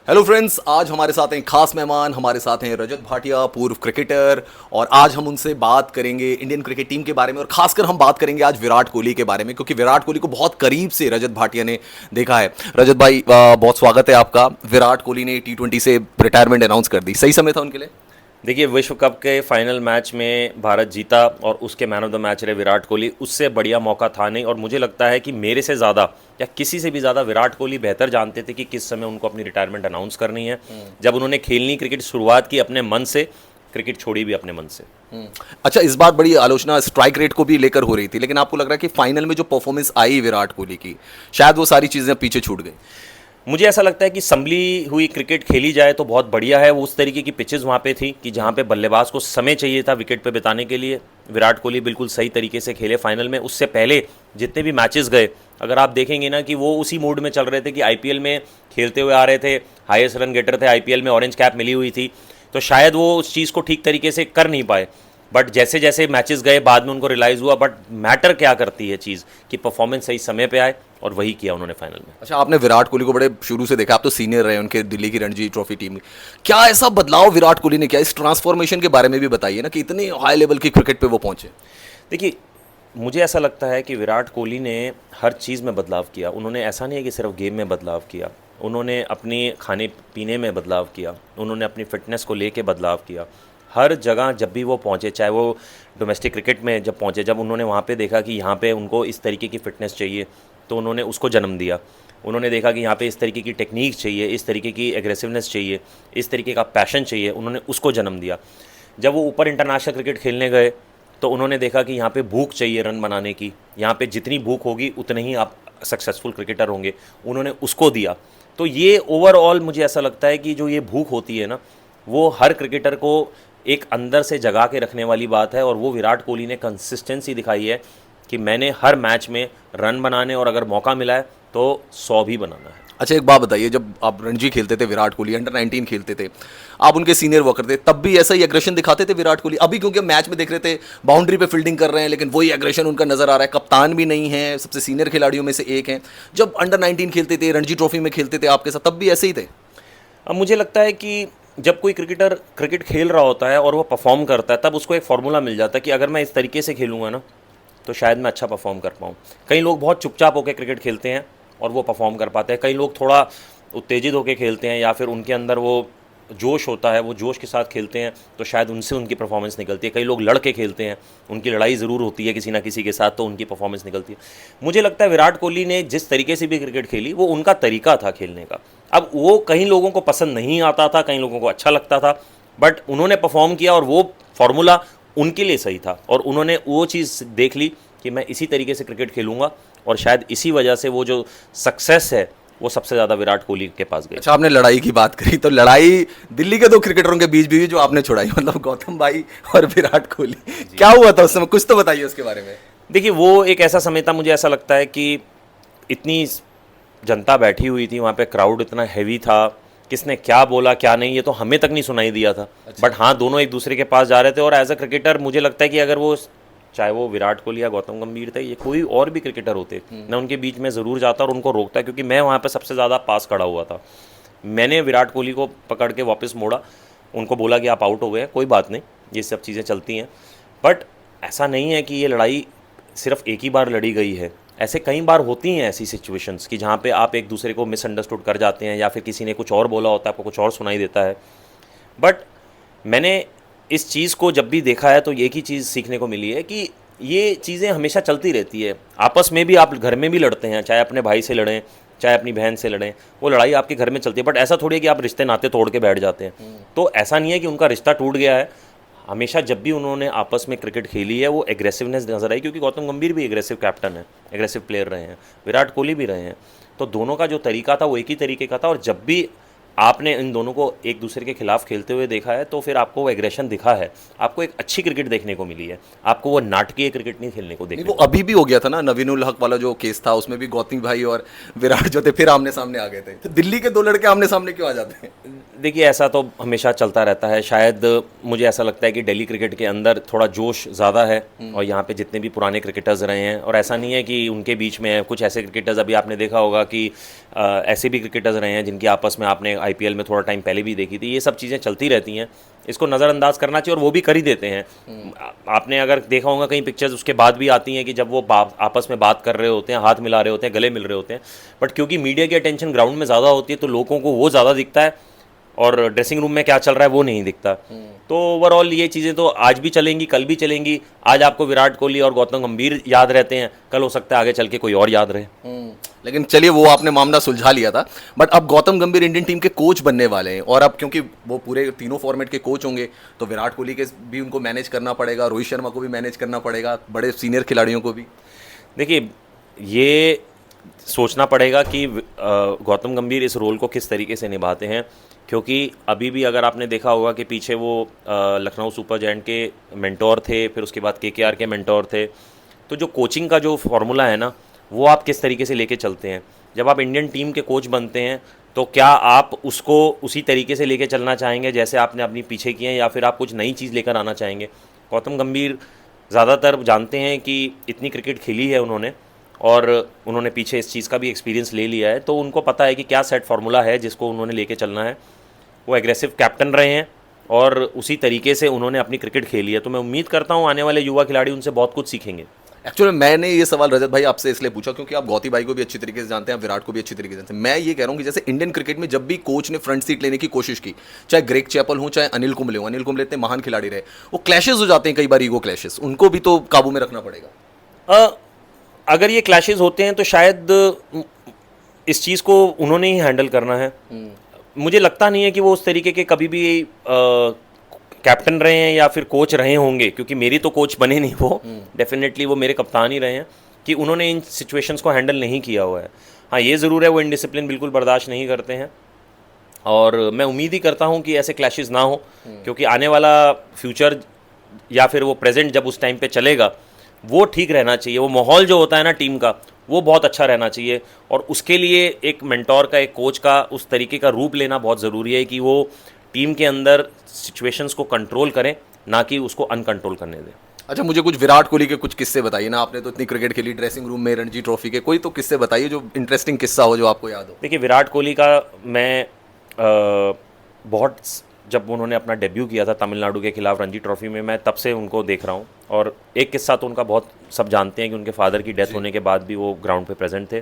Hello friends, आज हमारे साथ हैं खास मेहमान। हमारे साथ हैं रजत भाटिया, पूर्व क्रिकेटर। और आज हम उनसे बात करेंगे इंडियन क्रिकेट टीम के बारे में, और खासकर हम बात करेंगे आज विराट कोहली के बारे में, क्योंकि विराट कोहली को बहुत करीब से रजत भाटिया ने देखा है। रजत भाई, बहुत स्वागत है आपका। विराट कोहली ने T20 से रिटायरमेंट अनाउंस कर दी, सही समय था उनके लिए? देखिए, विश्व कप के फाइनल मैच में भारत जीता और उसके मैन ऑफ द मैच रहे विराट कोहली। उससे बढ़िया मौका था नहीं, और मुझे लगता है कि मेरे से ज़्यादा या किसी से भी ज़्यादा विराट कोहली बेहतर जानते थे कि किस समय उनको अपनी रिटायरमेंट अनाउंस करनी है। जब उन्होंने खेलनी क्रिकेट शुरुआत की अपने मन से, क्रिकेट छोड़ी भी अपने मन से। अच्छा, इस बार बड़ी आलोचना स्ट्राइक रेट को भी लेकर हो रही थी, लेकिन आपको लग रहा है कि फाइनल में जो परफॉर्मेंस आई विराट कोहली की, शायद वो सारी चीज़ें पीछे छूट गई? मुझे ऐसा लगता है कि संभली हुई क्रिकेट खेली जाए तो बहुत बढ़िया है। वो उस तरीके की पिचेस वहाँ पे थी कि जहाँ पे बल्लेबाज को समय चाहिए था विकेट पे बिताने के लिए। विराट कोहली बिल्कुल सही तरीके से खेले फाइनल में। उससे पहले जितने भी मैचेस गए, अगर आप देखेंगे ना, कि वो उसी मूड में चल रहे थे कि आईपीएल में खेलते हुए आ रहे थे, हाईएस्ट रन गेटर थे, आईपीएल में ऑरेंज कैप मिली हुई थी, तो शायद वो उस चीज़ को ठीक तरीके से कर नहीं पाए। बट जैसे जैसे मैचेस गए बाद में उनको रियलाइज़ हुआ, बट मैटर क्या करती है चीज़, कि परफॉर्मेंस सही समय पे आए, और वही किया उन्होंने फाइनल में। अच्छा, आपने विराट कोहली को बड़े शुरू से देखा, आप तो सीनियर रहे उनके दिल्ली की रणजी ट्रॉफी टीम में। क्या ऐसा बदलाव विराट कोहली ने किया? इस ट्रांसफॉर्मेशन के बारे में भी बताइए ना, कि इतनी हाई लेवल की क्रिकेट पे वो पहुंचे। देखिए, मुझे ऐसा लगता है कि विराट कोहली ने हर चीज़ में बदलाव किया। उन्होंने ऐसा नहीं है कि सिर्फ गेम में बदलाव किया, उन्होंने अपने खाने पीने में बदलाव किया, उन्होंने अपनी फिटनेस को लेके बदलाव किया। हर जगह जब भी वो पहुँचे, चाहे वो डोमेस्टिक क्रिकेट में जब पहुँचे, जब उन्होंने वहाँ पे देखा कि यहाँ पे उनको इस तरीके की फ़िटनेस चाहिए, तो उन्होंने उसको जन्म दिया। उन्होंने देखा कि यहाँ पे इस तरीके की टेक्निक चाहिए, इस तरीके की एग्रेसिवनेस चाहिए, इस तरीके का पैशन चाहिए, उन्होंने उसको जन्म दिया। जब वो ऊपर इंटरनेशनल क्रिकेट खेलने गए, तो उन्होंने देखा कि यहाँ पे भूख चाहिए रन बनाने की, यहाँ पे जितनी भूख होगी उतने ही आप सक्सेसफुल क्रिकेटर होंगे, उन्होंने उसको दिया। तो ये ओवरऑल मुझे ऐसा लगता है कि जो ये भूख होती है ना, वो हर क्रिकेटर को एक अंदर से जगा के रखने वाली बात है, और वो विराट कोहली ने कंसिस्टेंसी दिखाई है कि मैंने हर मैच में रन बनाने, और अगर मौका मिला है तो 100 भी बनाना है। अच्छा, एक बात बताइए, जब आप रणजी खेलते थे, विराट कोहली अंडर 19 खेलते थे, आप उनके सीनियर वर्कर थे, तब भी ऐसा ही एग्रेशन दिखाते थे विराट कोहली? अभी क्योंकि मैच में देख रहे थे बाउंड्री पे फील्डिंग कर रहे हैं, लेकिन वही एग्रेशन उनका नजर आ रहा है। कप्तान भी नहीं है, सबसे सीनियर खिलाड़ियों में से एक हैं। जब अंडर 19 खेलते थे, रणजी ट्रॉफी में खेलते थे आपके साथ, तब भी ऐसे ही थे? अब मुझे लगता है कि जब कोई क्रिकेटर क्रिकेट खेल रहा होता है और वो परफॉर्म करता है, तब उसको एक फार्मूला मिल जाता है कि अगर मैं इस तरीके से खेलूँगा ना, तो शायद मैं अच्छा परफॉर्म कर पाऊँ। कई लोग बहुत चुपचाप होकर क्रिकेट खेलते हैं और वो परफॉर्म कर पाते हैं। कई लोग थोड़ा उत्तेजित होकर खेलते हैं, या फिर उनके अंदर वो जोश होता है, वो जोश के साथ खेलते हैं, तो शायद उनसे उनकी परफॉर्मेंस निकलती है। कई लोग लड़ के खेलते हैं, उनकी लड़ाई ज़रूर होती है किसी ना किसी के साथ, तो उनकी परफॉर्मेंस निकलती है। मुझे लगता है विराट कोहली ने जिस तरीके से भी क्रिकेट खेली, वो उनका तरीका था खेलने का। अब वो कई लोगों को पसंद नहीं आता था, कई लोगों को अच्छा लगता था, बट उन्होंने परफॉर्म किया और वो फार्मूला उनके लिए सही था, और उन्होंने वो चीज़ देख ली कि मैं इसी तरीके से क्रिकेट खेलूँगा, और शायद इसी वजह से वो जो सक्सेस है वो सबसे ज़्यादा विराट कोहली के पास गई। अच्छा, आपने लड़ाई की बात करी, तो लड़ाई दिल्ली के दो क्रिकेटरों के बीच भी जो आपने छुड़ाई, मतलब गौतम भाई और विराट कोहली, क्या हुआ था उस समय? कुछ तो बताइए उसके बारे में। देखिए, वो एक ऐसा समय था, मुझे ऐसा लगता है कि इतनी जनता बैठी हुई थी वहाँ पे, क्राउड इतना हैवी था, किसने क्या बोला क्या नहीं ये तो हमें तक नहीं सुनाई दिया था। बट हाँ, दोनों एक दूसरे के पास जा रहे थे, और एज अ क्रिकेटर मुझे लगता है कि अगर वो, चाहे वो विराट कोहली या गौतम गंभीर थे, ये कोई और भी क्रिकेटर होते, मैं उनके बीच में ज़रूर जाता और उनको रोकता, क्योंकि मैं वहाँ पे सबसे ज़्यादा पास खड़ा हुआ था। मैंने विराट कोहली को पकड़ के वापस मोड़ा, उनको बोला कि आप आउट हो गए हैं, कोई बात नहीं, ये सब चीज़ें चलती हैं। बट ऐसा नहीं है कि ये लड़ाई सिर्फ एक ही बार लड़ी गई है, ऐसे कई बार होती हैं ऐसी सिचुएशंस कि जहाँ पे आप एक दूसरे को मिसअंडरस्टूड कर जाते हैं, या फिर किसी ने कुछ और बोला होता है, आपको कुछ और सुनाई देता है। बट मैंने इस चीज़ को जब भी देखा है, तो एक ही चीज़ सीखने को मिली है कि ये चीज़ें हमेशा चलती रहती है। आपस में भी, आप घर में भी लड़ते हैं, चाहे अपने भाई से लड़ें, चाहे अपनी बहन से लड़ें, वो लड़ाई आपके घर में चलती है। बट ऐसा थोड़ी है कि आप रिश्ते नाते तोड़ के बैठ जाते हैं। तो ऐसा नहीं है कि उनका रिश्ता टूट गया है। हमेशा जब भी उन्होंने आपस में क्रिकेट खेली है, वो एग्रेसिवनेस नजर आई, क्योंकि गौतम गंभीर भी एग्रेसिव कैप्टन है, एग्रेसिव प्लेयर रहे हैं, विराट कोहली भी रहे हैं। तो दोनों का जो तरीका था वो एक ही तरीके का था, और जब भी आपने इन दोनों को एक दूसरे के खिलाफ खेलते हुए देखा है, तो फिर आपको वो एग्रेशन दिखा है, आपको एक अच्छी क्रिकेट देखने को मिली है, आपको वो नाटकीय क्रिकेट नहीं खेलने को देखने वो अभी भी हो गया था ना, नवीनुल हक वाला जो केस था, उसमें भी गौतम भाई और विराट जो थे फिर आमने सामने आ गए थे। तो दिल्ली के दो लड़के आमने सामने क्यों आ जाते हैं? देखिए, ऐसा तो हमेशा चलता रहता है। शायद मुझे ऐसा लगता है कि दिल्ली क्रिकेट के अंदर थोड़ा जोश ज़्यादा है, और यहाँ पे जितने भी पुराने क्रिकेटर्स रहे हैं, और ऐसा नहीं है कि उनके बीच में कुछ ऐसे क्रिकेटर्स, अभी आपने देखा होगा कि ऐसे भी क्रिकेटर्स रहे हैं जिनकी आपस में आपने आईपीएल में थोड़ा टाइम पहले भी देखी थी, ये सब चीज़ें चलती रहती हैं, इसको नज़रअंदाज करना चाहिए और वो भी कर ही देते हैं। आपने अगर देखा होगा कई पिक्चर्स उसके बाद भी आती हैं कि जब वो आपस में बात कर रहे होते हैं, हाथ मिला रहे होते हैं, गले मिल रहे होते हैं, बट क्योंकि मीडिया की अटेंशन ग्राउंड में ज़्यादा होती है तो लोगों को वो ज़्यादा दिखता है और ड्रेसिंग रूम में क्या चल रहा है वो नहीं दिखता। तो ओवरऑल ये चीज़ें तो आज भी चलेंगी, कल भी चलेंगी। आज आपको विराट कोहली और गौतम गंभीर याद रहते हैं, कल हो सकता है आगे चल के कोई और याद रहे। लेकिन चलिए वो आपने मामला सुलझा लिया था, बट अब गौतम गंभीर इंडियन टीम के कोच बनने वाले हैं और अब क्योंकि वो पूरे तीनों फॉर्मेट के कोच होंगे तो विराट कोहली के भी उनको मैनेज करना पड़ेगा, रोहित शर्मा को भी मैनेज करना पड़ेगा, बड़े सीनियर खिलाड़ियों को भी। देखिए, ये सोचना पड़ेगा कि गौतम गंभीर इस रोल को किस तरीके से निभाते हैं, क्योंकि अभी भी अगर आपने देखा होगा कि पीछे वो लखनऊ सुपर जायंट के मेंटोर थे, फिर उसके बाद केकेआर के मेंटोर थे। तो जो कोचिंग का जो फॉर्मूला है ना, वो आप किस तरीके से लेके चलते हैं। जब आप इंडियन टीम के कोच बनते हैं तो क्या आप उसको उसी तरीके से लेके चलना चाहेंगे जैसे आपने अपनी पीछे किए हैं, या फिर आप कुछ नई चीज़ लेकर आना चाहेंगे। गौतम गंभीर ज़्यादातर जानते हैं कि इतनी क्रिकेट खेली है उन्होंने और उन्होंने पीछे इस चीज़ का भी एक्सपीरियंस ले लिया है, तो उनको पता है कि क्या सेट फार्मूला है जिसको उन्होंने लेके चलना है। वो एग्रेसिव कैप्टन रहे हैं और उसी तरीके से उन्होंने अपनी क्रिकेट खेली है। तो मैं उम्मीद करता हूँ आने वाले युवा खिलाड़ी उनसे बहुत कुछ सीखेंगे। एक्चुअली मैंने ये सवाल रजत भाई आपसे इसलिए पूछा क्योंकि आप गौती भाई को भी अच्छी तरीके से जानते हैं, आप विराट को भी अच्छी तरीके से जानते हैं। मैं ये कह रहा हूँ कि जैसे इंडियन क्रिकेट में जब भी कोच ने फ्रंट सीट लेने की कोशिश की, चाहे ग्रेग चैपल हो चाहे अनिल कुंबले हो, अनिल कुंबले इतने महान खिलाड़ी रहे, वो क्लैशेस हो जाते हैं कई बार, ईगो क्लैशेस, उनको भी तो काबू में रखना पड़ेगा। अगर ये क्लैशेस होते हैं तो शायद इस चीज़ को उन्होंने ही हैंडल करना है। मुझे लगता नहीं है कि वो उस तरीके के कभी भी कैप्टन रहे हैं या फिर कोच रहे होंगे, क्योंकि मेरी तो कोच बने नहीं वो, डेफिनेटली वो मेरे कप्तान ही रहे हैं, कि उन्होंने इन सिचुएशंस को हैंडल नहीं किया हुआ है। हाँ, ये ज़रूर है वो इनडिसिप्लिन बिल्कुल बर्दाश्त नहीं करते हैं और मैं उम्मीद ही करता हूँ कि ऐसे क्लैशेस ना हो, क्योंकि आने वाला फ्यूचर या फिर वो प्रेजेंट जब उस टाइम पे चलेगा वो ठीक रहना चाहिए। वो माहौल जो होता है ना टीम का, वो बहुत अच्छा रहना चाहिए और उसके लिए एक मेंटोर का, एक कोच का उस तरीके का रूप लेना बहुत ज़रूरी है कि वो टीम के अंदर सिचुएशंस को कंट्रोल करें, ना कि उसको अनकंट्रोल करने दें। अच्छा, मुझे कुछ विराट कोहली के कुछ किस्से बताइए ना, आपने तो इतनी क्रिकेट खेली ड्रेसिंग रूम में रणजी ट्रॉफी के, कोई तो किस्से बताइए जो इंटरेस्टिंग किस्सा हो जो आपको याद हो। देखिए, विराट कोहली का मैं बहुत, जब उन्होंने अपना डेब्यू किया था तमिलनाडु के खिलाफ रणजी ट्रॉफी में, मैं तब से उनको देख रहा हूँ और एक किस्सा तो उनका बहुत सब जानते हैं कि उनके फादर की डेथ होने के बाद भी वो ग्राउंड पे प्रेजेंट थे।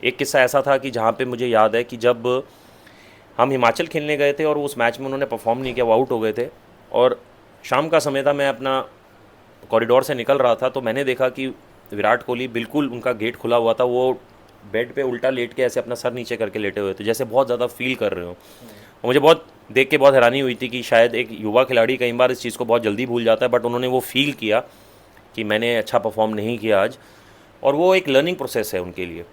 एक किस्सा ऐसा था कि जहाँ पे मुझे याद है कि जब हम हिमाचल खेलने गए थे और उस मैच में उन्होंने परफॉर्म नहीं किया, वो आउट हो गए थे और शाम का समय था, मैं अपना कॉरिडोर से निकल रहा था तो मैंने देखा कि विराट कोहली बिल्कुल, उनका गेट खुला हुआ था, वो बेड पे उल्टा लेट के ऐसे अपना सर नीचे करके लेटे हुए थे, जैसे बहुत ज़्यादा फील कर रहे हो। और मुझे बहुत देख के बहुत हैरानी हुई थी कि शायद एक युवा खिलाड़ी कई बार इस चीज़ को बहुत जल्दी भूल जाता है, बट उन्होंने वो फील किया कि मैंने अच्छा परफॉर्म नहीं किया आज, और वो एक लर्निंग प्रोसेस है उनके लिए।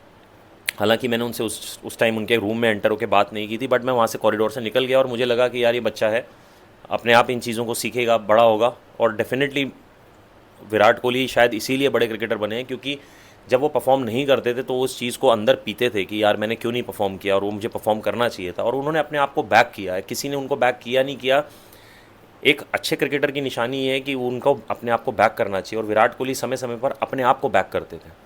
हालांकि मैंने उनसे उस टाइम उनके रूम में एंटर होकर बात नहीं की थी, बट मैं वहाँ से कॉरिडोर से निकल गया और मुझे लगा कि यार ये बच्चा है, अपने आप इन चीज़ों को सीखेगा, बड़ा होगा। और डेफिनेटली विराट कोहली शायद इसीलिए बड़े क्रिकेटर बने हैं, क्योंकि जब वो परफॉर्म नहीं करते थे तो उस चीज़ को अंदर पीते थे कि यार मैंने क्यों नहीं परफॉर्म किया और वो मुझे परफॉर्म करना चाहिए था, और उन्होंने अपने आप को बैक किया है। किसी ने उनको बैक किया नहीं किया, एक अच्छे क्रिकेटर की निशानी ये है कि उनको अपने आप को बैक करना चाहिए, और विराट कोहली समय समय पर अपने आप को बैक करते थे।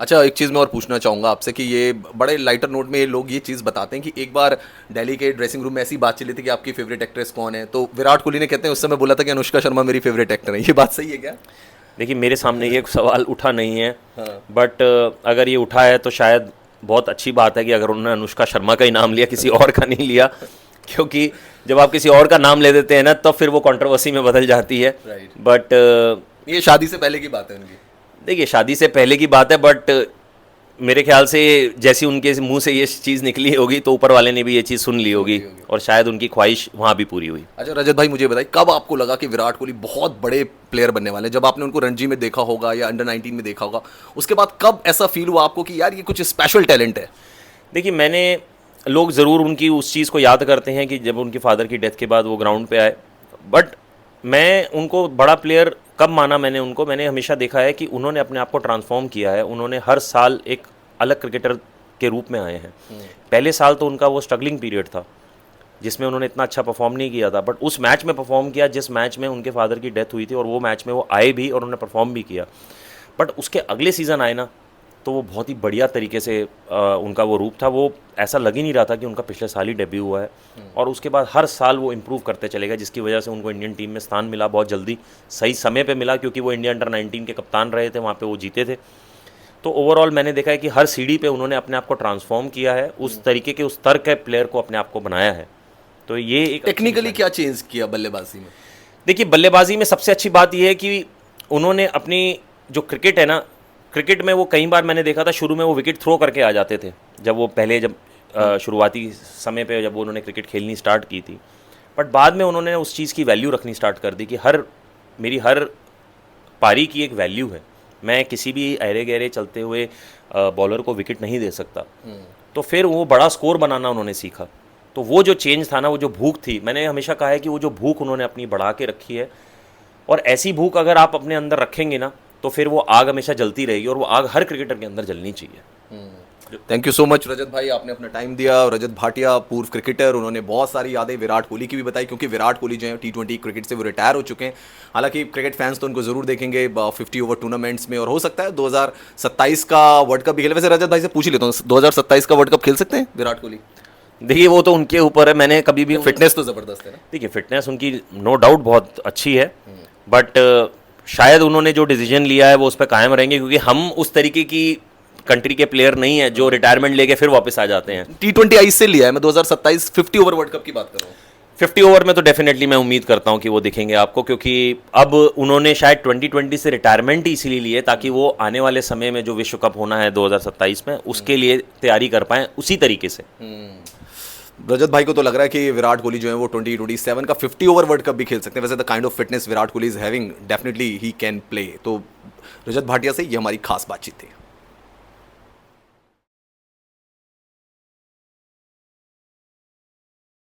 अच्छा, एक चीज़ मैं और पूछना चाहूँगा आपसे कि ये बड़े लाइटर नोट में ये लोग ये चीज़ बताते हैं कि एक बार दिल्ली के ड्रेसिंग रूम में ऐसी बात चली थी कि आपकी फेवरेट एक्ट्रेस कौन है, तो विराट कोहली ने कहते हैं उस समय बोला था कि अनुष्का शर्मा मेरी फेवरेट एक्टर है। ये बात सही है क्या? देखिए, मेरे सामने ये सवाल उठा नहीं है, बट अगर ये उठा है तो शायद बहुत अच्छी बात है कि अगर उन्होंने अनुष्का शर्मा का ही नाम लिया, किसी और का नहीं लिया, क्योंकि जब आप किसी और का नाम ले देते हैं ना तो फिर वो कंट्रोवर्सी में बदल जाती है। बट ये शादी से पहले की बात है उनकी। देखिए, शादी से पहले की बात है, बट मेरे ख्याल से जैसी उनके मुंह से ये चीज़ निकली होगी तो ऊपर वाले ने भी ये चीज़ सुन ली होगी और शायद उनकी ख्वाहिश वहाँ भी पूरी हुई। अच्छा रजत भाई, मुझे बताइए कब आपको लगा कि विराट कोहली बहुत बड़े प्लेयर बनने वाले हैं? जब आपने उनको रणजी में देखा होगा या अंडर 19 में देखा होगा, उसके बाद कब ऐसा फील हुआ आपको कि यार ये कुछ स्पेशल टैलेंट है? देखिए, लोग ज़रूर उनकी उस चीज़ को याद करते हैं कि जब उनके फादर की डेथ के बाद वो ग्राउंड पे आए, बट मैं उनको बड़ा प्लेयर कब माना मैंने हमेशा देखा है कि उन्होंने अपने आप को ट्रांसफॉर्म किया है। उन्होंने हर साल एक अलग क्रिकेटर के रूप में आए हैं। पहले साल तो उनका वो स्ट्रगलिंग पीरियड था जिसमें उन्होंने इतना अच्छा परफॉर्म नहीं किया था, बट उस मैच में परफॉर्म किया जिस मैच में उनके फादर की डेथ हुई थी, और वो मैच में वो आए भी और उन्होंने परफॉर्म भी किया। बट उसके अगले सीज़न आए ना तो वो बहुत ही बढ़िया तरीके से उनका वो रूप था, वो ऐसा लग ही नहीं रहा था कि उनका पिछले साल ही डेब्यू हुआ है। और उसके बाद हर साल वो इम्प्रूव करते चले गए, जिसकी वजह से उनको इंडियन टीम में स्थान मिला बहुत जल्दी, सही समय पे मिला, क्योंकि वो इंडिया अंडर 19 के कप्तान रहे थे, वहाँ पे वो जीते थे। तो ओवरऑल मैंने देखा है कि हर सीढ़ी पे उन्होंने अपने आप को ट्रांसफॉर्म किया है, उस तरीके के उस स्तर के प्लेयर को अपने आप को बनाया है। तो ये एक टेक्निकली क्या चेंज किया बल्लेबाजी में? देखिए, बल्लेबाजी में सबसे अच्छी बात यह है कि उन्होंने अपनी जो क्रिकेट है ना, क्रिकेट में वो कई बार मैंने देखा था शुरू में वो विकेट थ्रो करके आ जाते थे, जब वो पहले जब शुरुआती समय पे जब उन्होंने क्रिकेट खेलनी स्टार्ट की थी। बट बाद में उन्होंने उस चीज़ की वैल्यू रखनी स्टार्ट कर दी कि मेरी हर पारी की एक वैल्यू है, मैं किसी भी अहरे गहरे चलते हुए बॉलर को विकेट नहीं दे सकता। तो फिर वो बड़ा स्कोर बनाना उन्होंने सीखा। तो वो जो चेंज था ना, वो जो भूख थी, मैंने हमेशा कहा है कि वो जो भूख उन्होंने अपनी बढ़ा के रखी है, और ऐसी भूख अगर आप अपने अंदर रखेंगे ना, तो फिर वो आग हमेशा जलती रहेगी, और वो आग हर क्रिकेटर के अंदर जलनी चाहिए। थैंक यू सो मच रजत भाई, आपने अपना टाइम दिया। रजत भाटिया पूर्व क्रिकेटर, उन्होंने बहुत सारी यादें विराट कोहली की भी बताई, क्योंकि विराट कोहली जो है T20 क्रिकेट से वो रिटायर हो चुके हैं। हालांकि क्रिकेट फैंस तो उनको जरूर देखेंगे 50 ओवर टूर्नामेंट्स में, और हो सकता है 2027 का वर्ल्ड कप भी खेले। वैसे रजत भाई से पूछ ही लेता हूँ, 2027 का वर्ल्ड कप खेल सकते हैं विराट कोहली? देखिए, वो तो उनके ऊपर है। मैंने कभी भी फिटनेस तो जबरदस्त है ना। देखिए, फिटनेस उनकी नो डाउट बहुत अच्छी है, बट शायद उन्होंने जो डिसीजन लिया है वो उस पर कायम रहेंगे, क्योंकि हम उस तरीके की कंट्री के प्लेयर नहीं है जो रिटायरमेंट लेके फिर वापस आ जाते हैं। T20 आई से लिया है, मैं 2027 50 ओवर वर्ल्ड कप की बात कर रहा हूँ। 50 ओवर में तो डेफिनेटली मैं उम्मीद करता हूं कि वो दिखेंगे आपको, क्योंकि अब उन्होंने शायद 2020 से रिटायरमेंट ही इसीलिए लिए ताकि वो आने वाले समय में जो विश्व कप होना है 2027 में, उसके लिए तैयारी कर पाएं उसी तरीके से। रजत भाई को तो लग रहा है कि विराट कोहली जो है वो 2027 का 50 ओवर वर्ल्ड कप भी खेल सकते हैं। वैसे the kind of fitness Virat Kohli is having, definitely he can play. तो रजत भाटिया से ये हमारी खास बातचीत थी।